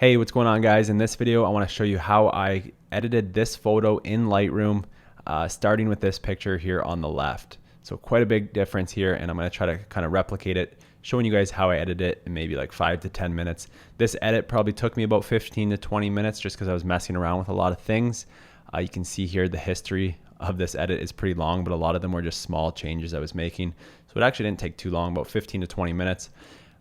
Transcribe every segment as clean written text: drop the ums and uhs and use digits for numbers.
Hey, what's going on, guys? In this video, I want to show you how I edited this photo in Lightroom, starting with this picture here on the left. So quite a big difference here, and I'm going to try to kind of replicate it, showing you guys how I edited it in maybe like 5 to 10 minutes. This edit probably took me about 15 to 20 minutes just because I was messing around with a lot of things. You can see here the history of this edit is pretty long, but a lot of them were just small changes I was making. So it actually didn't take too long, about 15 to 20 minutes.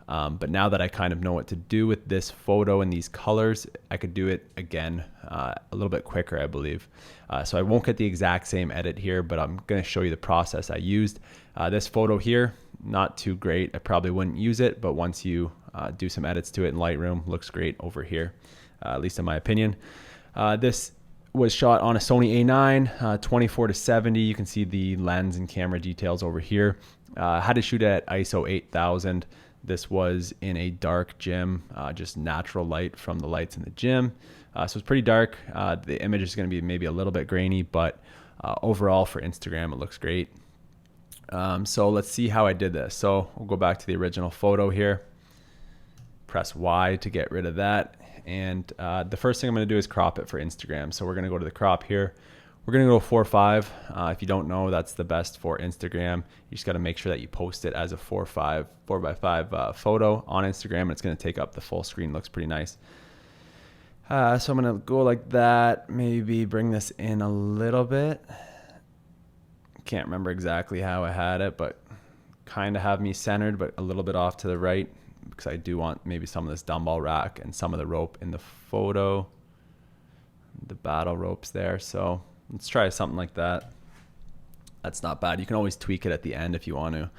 But now that I kind of know what to do with this photo and these colors, I could do it again a little bit quicker, I believe. So I won't get the exact same edit here, but I'm going to show you the process I used. This photo here, not too great. I probably wouldn't use it, but once you do some edits to it in Lightroom, looks great over here, at least in my opinion. This was shot on a Sony A9, 24 to 70. You can see the lens and camera details over here. Had to shoot at ISO 8000. This was in a dark gym, just natural light from the lights in the gym. So it's pretty dark. The image is going to be maybe a little bit grainy, but overall for Instagram, it looks great. So let's see how I did this. So we'll go back to the original photo here. Press Y to get rid of that. And the first thing I'm going to do is crop it for Instagram. So we're going to go to the crop here. We're going to go 4:5. If you don't know, that's the best for Instagram. You just got to make sure that you post it as a 4:5 photo on Instagram, and it's going to take up the full screen. Looks pretty nice. So I'm going to go like that. Maybe bring this in a little bit. Can't remember exactly how I had it, but kind of have me centered, but a little bit off to the right, because I do want maybe some of this dumbbell rack and some of the rope in the photo. The battle ropes there. So let's try something like that. That's not bad. You can always tweak it at the end if you want to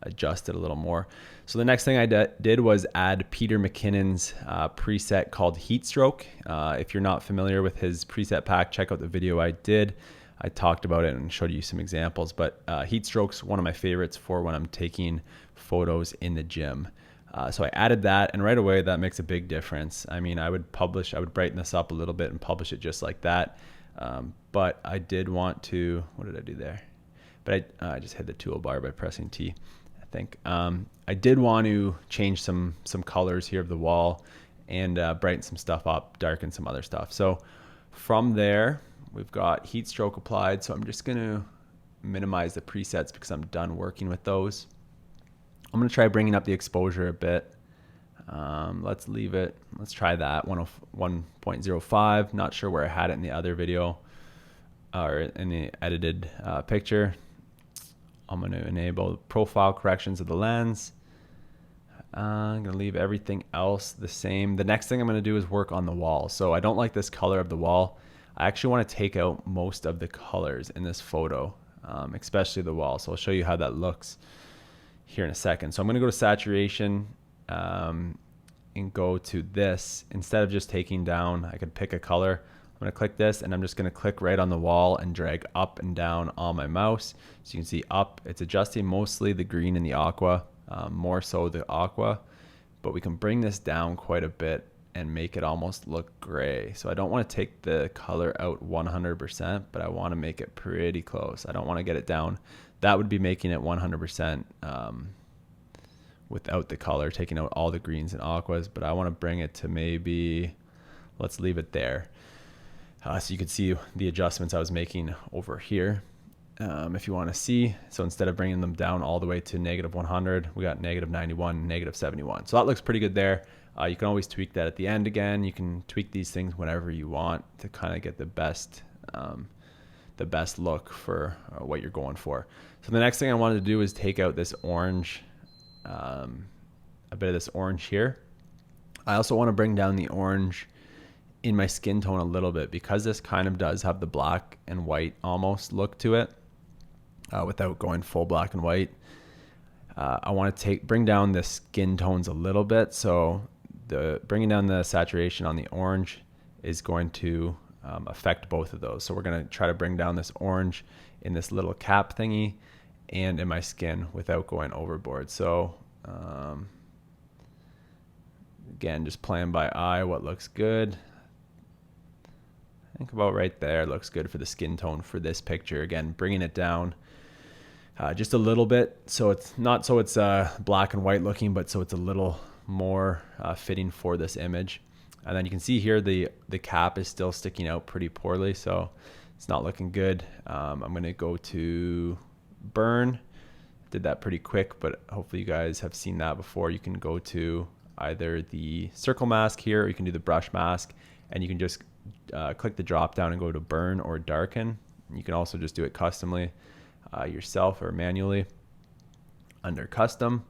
adjust it a little more. So the next thing I did was add Peter McKinnon's preset called Heatstroke. If you're not familiar with his preset pack, check out the video I did. I talked about it and showed you some examples, but Heatstroke's one of my favorites for when I'm taking photos in the gym. So I added that, and right away that makes a big difference. I mean, I would brighten this up a little bit and publish it just like that. But I did want to, what did I do there? But I just hit the toolbar by pressing T, I think. I did want to change some colors here of the wall and brighten some stuff up, darken some other stuff. So from there, we've got heat stroke applied. So I'm just going to minimize the presets because I'm done working with those. I'm going to try bringing up the exposure a bit. Let's leave it. Let's try that 1.05. Not sure where I had it in the other video or in the edited picture. I'm going to enable profile corrections of the lens. I'm going to leave everything else the same. The next thing I'm going to do is work on the wall. So I don't like this color of the wall. I actually want to take out most of the colors in this photo, especially the wall. So I'll show you how that looks here in a second. So I'm going to go to saturation and go to this. Instead of just taking down, I could pick a color. I'm going to click this, and I'm just going to click right on the wall and drag up and down on my mouse. So you can see up, it's adjusting mostly the green and the aqua, more so the aqua, but we can bring this down quite a bit and make it almost look gray. So I don't want to take the color out 100%, but I want to make it pretty close. I don't want to get it down. That would be making it 100% without the color, taking out all the greens and aquas, but I want to bring it to maybe, let's leave it there. So you can see the adjustments I was making over here. If you want to see, so instead of bringing them down all the way to -100, we got -91, -71. So that looks pretty good there. You can always tweak that at the end again. You can tweak these things whenever you want to kind of get the best look for what you're going for. So the next thing I wanted to do is take out this orange, a bit of this orange here. I also want to bring down the orange in my skin tone a little bit, because this kind of does have the black and white almost look to it, without going full black and white. I want to bring down the skin tones a little bit. So bringing down the saturation on the orange is going to affect both of those. So we're going to try to bring down this orange in this little cap thingy and in my skin without going overboard. So again, just playing by eye what looks good. I think about right there looks good for the skin tone for this picture. Again, bringing it down just a little bit, so it's not so it's black and white looking, but so it's a little more fitting for this image. And then you can see here the cap is still sticking out pretty poorly, so it's not looking good. I'm gonna go to burn. Did that pretty quick, but hopefully you guys have seen that before. You can go to either the circle mask here, or you can do the brush mask, and you can just click the drop down and go to burn or darken. You can also just do it customly yourself or manually under custom.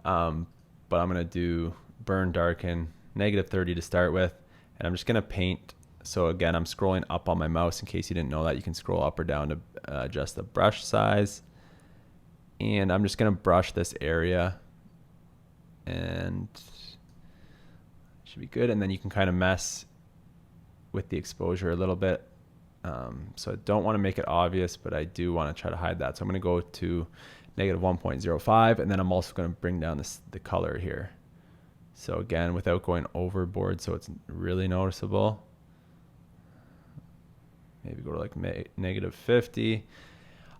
But I'm gonna do burn, darken, -30 to start with, and I'm just gonna paint. So again, I'm scrolling up on my mouse. In case you didn't know that, you can scroll up or down to adjust the brush size. And I'm just gonna brush this area, and should be good. And then you can kind of mess with the exposure a little bit. So I don't want to make it obvious, but I do want to try to hide that. So I'm going to go to -1.05, and then I'm also going to bring down the color here. So again, without going overboard, so it's really noticeable. Maybe go to like -50.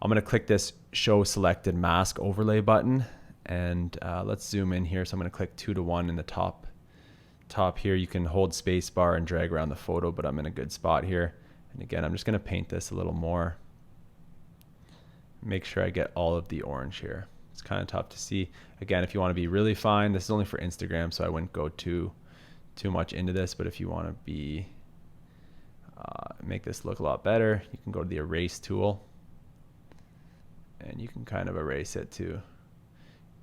I'm going to click this show selected mask overlay button, and let's zoom in here. So I'm going to click 2 to 1 in the top here. You can hold space bar and drag around the photo, but I'm in a good spot here. And again, I'm just going to paint this a little more. Make sure I get all of the orange here. It's kind of tough to see. Again, if you want to be really fine, this is only for Instagram, so I wouldn't go too much into this. But if you want to be make this look a lot better, you can go to the erase tool, and you can kind of erase it to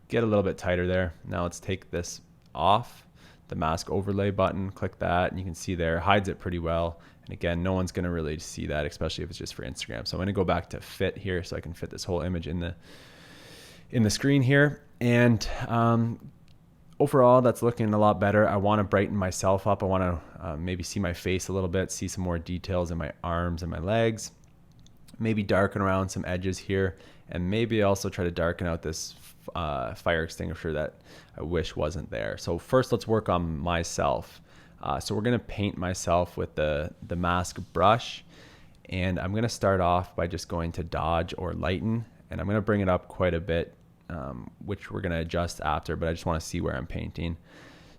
get a little bit tighter there. Now let's take this off. The mask overlay button, click that, and you can see there, hides it pretty well. And again, no one's gonna really see that, especially if it's just for Instagram. So I'm gonna go back to fit here so I can fit this whole image in the screen here. And overall, that's looking a lot better. I wanna brighten myself up. I wanna maybe see my face a little bit, see some more details in my arms and my legs, maybe darken around some edges here, and maybe also try to darken out this fire extinguisher that I wish wasn't there. So first, let's work on myself. So we're gonna paint myself with the mask brush, and I'm gonna start off by just going to dodge or lighten, and I'm gonna bring it up quite a bit, which we're gonna adjust after, but I just wanna see where I'm painting.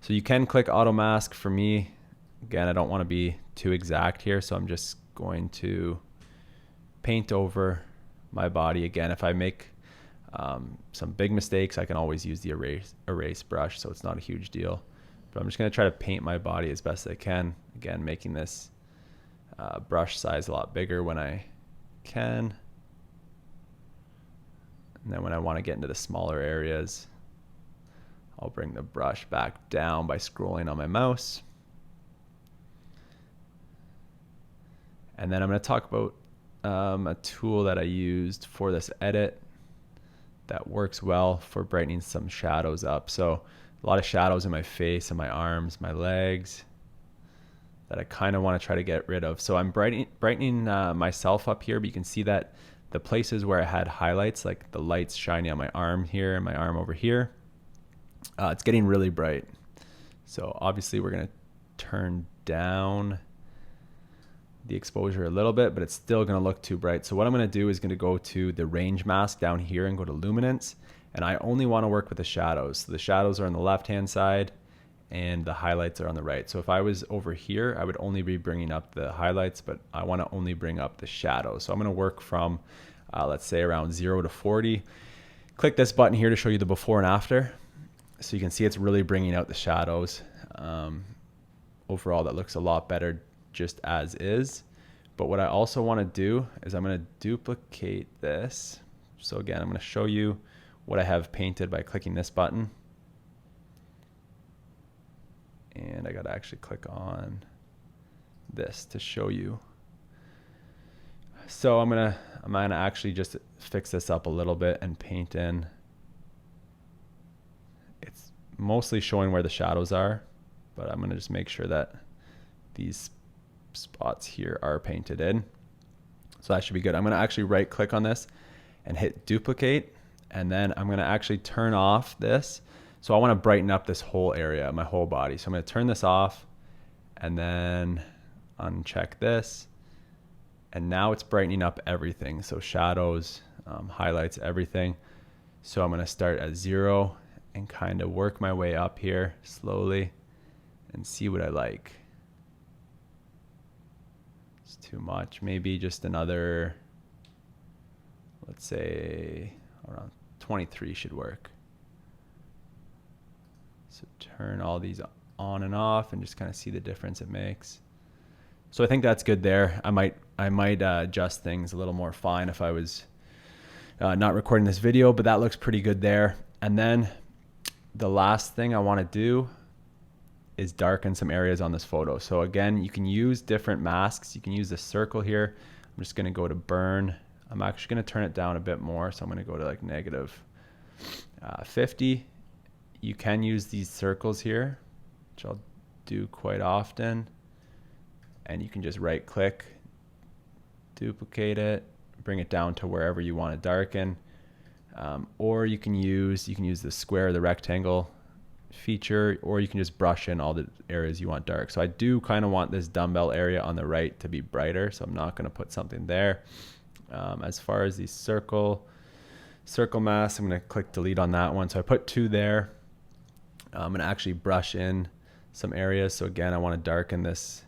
So you can click auto mask. For me, again, I don't wanna be too exact here, so I'm just going to paint over my body. Again, if I make some big mistakes, I can always use the erase brush, so it's not a huge deal. But I'm just going to try to paint my body as best I can. Again, making this brush size a lot bigger when I can. And then when I want to get into the smaller areas, I'll bring the brush back down by scrolling on my mouse. And then I'm going to talk about a tool that I used for this edit that works well for brightening some shadows up. So a lot of shadows in my face and my arms, my legs, that I kind of want to try to get rid of. So I'm brightening myself up here, but you can see that the places where I had highlights, like the lights shining on my arm here and my arm over here, it's getting really bright. So obviously we're going to turn down the exposure a little bit, but it's still going to look too bright. So what I'm going to do is going to go to the range mask down here and go to luminance, and I only want to work with the shadows. So the shadows are on the left hand side and the highlights are on the right. So if I was over here, I would only be bringing up the highlights, but I want to only bring up the shadows. So I'm going to work from let's say around 0 to 40. Click this button here to show you the before and after, so you can see it's really bringing out the shadows. Overall, that looks a lot better just as is. But what I also want to do is I'm going to duplicate this. So again, I'm going to show you what I have painted by clicking this button. And I got to actually click on this to show you. So I'm gonna actually just fix this up a little bit and paint in. It's mostly showing where the shadows are, but I'm gonna just make sure that these spots here are painted in. So that should be good. I'm gonna actually right click on this and hit duplicate, and then I'm gonna actually turn off this. So I wanna brighten up this whole area, my whole body. So I'm gonna turn this off and then uncheck this. And now it's brightening up everything. So shadows, highlights, everything. So I'm gonna start at 0 and kind of work my way up here slowly and see what I like. It's too much. Maybe just another, let's say around 23 should work. So turn all these on and off and just kind of see the difference it makes. So I think that's good there. I might adjust things a little more fine if I was not recording this video, but that looks pretty good there. And then the last thing I want to do is darken some areas on this photo. So again, you can use different masks. You can use this circle here. I'm just going to go to burn. I'm actually going to turn it down a bit more. So I'm going to go to like negative 50. You can use these circles here, which I'll do quite often. And you can just right click, duplicate it, bring it down to wherever you want to darken. Or you can use the square, the rectangle feature, or you can just brush in all the areas you want dark. So I do kind of want this dumbbell area on the right to be brighter, so I'm not going to put something there. As far as these circle masks, I'm going to click delete on that one. So I put 2 there. I'm going to actually brush in some areas. So again, I want to darken this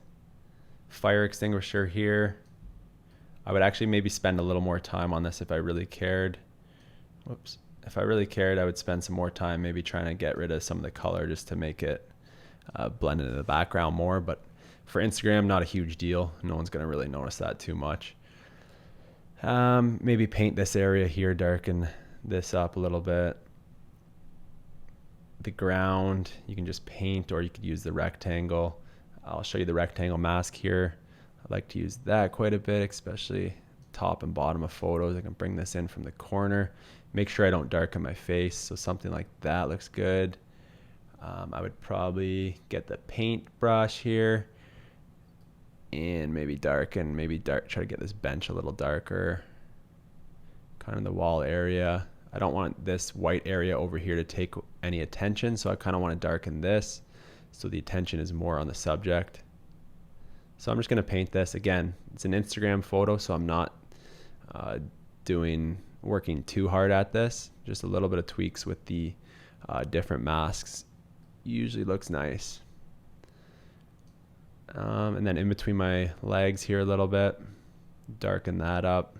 fire extinguisher here. I would actually maybe spend a little more time on this if I really cared. Whoops. If I really cared, I would spend some more time maybe trying to get rid of some of the color just to make it blend into the background more. But for Instagram, not a huge deal. No one's going to really notice that too much. Maybe paint this area here, darken this up a little bit. The ground, you can just paint, or you could use the rectangle. I'll show you the rectangle mask here. I like to use that quite a bit, especially top and bottom of photos. I can bring this in from the corner. Make sure I don't darken my face, so something like that looks good. I would probably get the paint brush here and maybe try to get this bench a little darker, kind of the wall area. I don't want this white area over here to take any attention, so I kind of want to darken this so the attention is more on the subject. So I'm just going to paint this. Again, it's an Instagram photo, so I'm not working too hard at this. Just a little bit of tweaks with the different masks usually looks nice. And then in between my legs here a little bit, darken that up.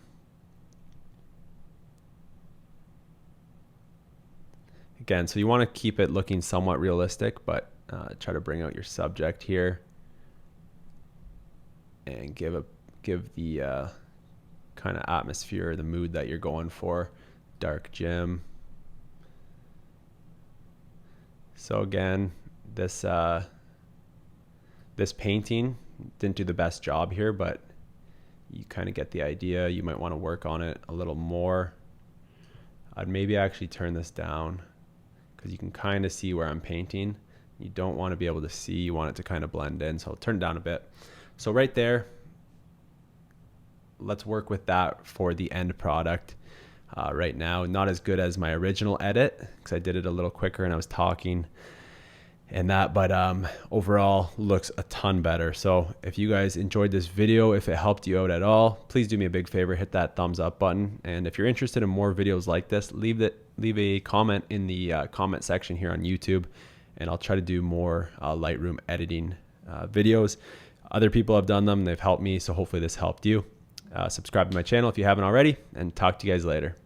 Again, so you want to keep it looking somewhat realistic, but try to bring out your subject here and give the kind of atmosphere, the mood that you're going for. Dark gym. So again, this painting didn't do the best job here, but you kind of get the idea. You might want to work on it a little more. I'd maybe actually turn this down because you can kind of see where I'm painting. You don't want to be able to see, you want it to kind of blend in. So I'll turn it down a bit. So right there, let's work with that for the end product. Right now, not as good as my original edit because I did it a little quicker and I was talking and that, but overall looks a ton better. So if you guys enjoyed this video, if it helped you out at all, please do me a big favor, hit that thumbs up button. And if you're interested in more videos like this, leave a comment in the comment section here on YouTube, and I'll try to do more Lightroom editing videos. Other people have done them, they've helped me, so hopefully this helped you. Subscribe to my channel if you haven't already, and talk to you guys later.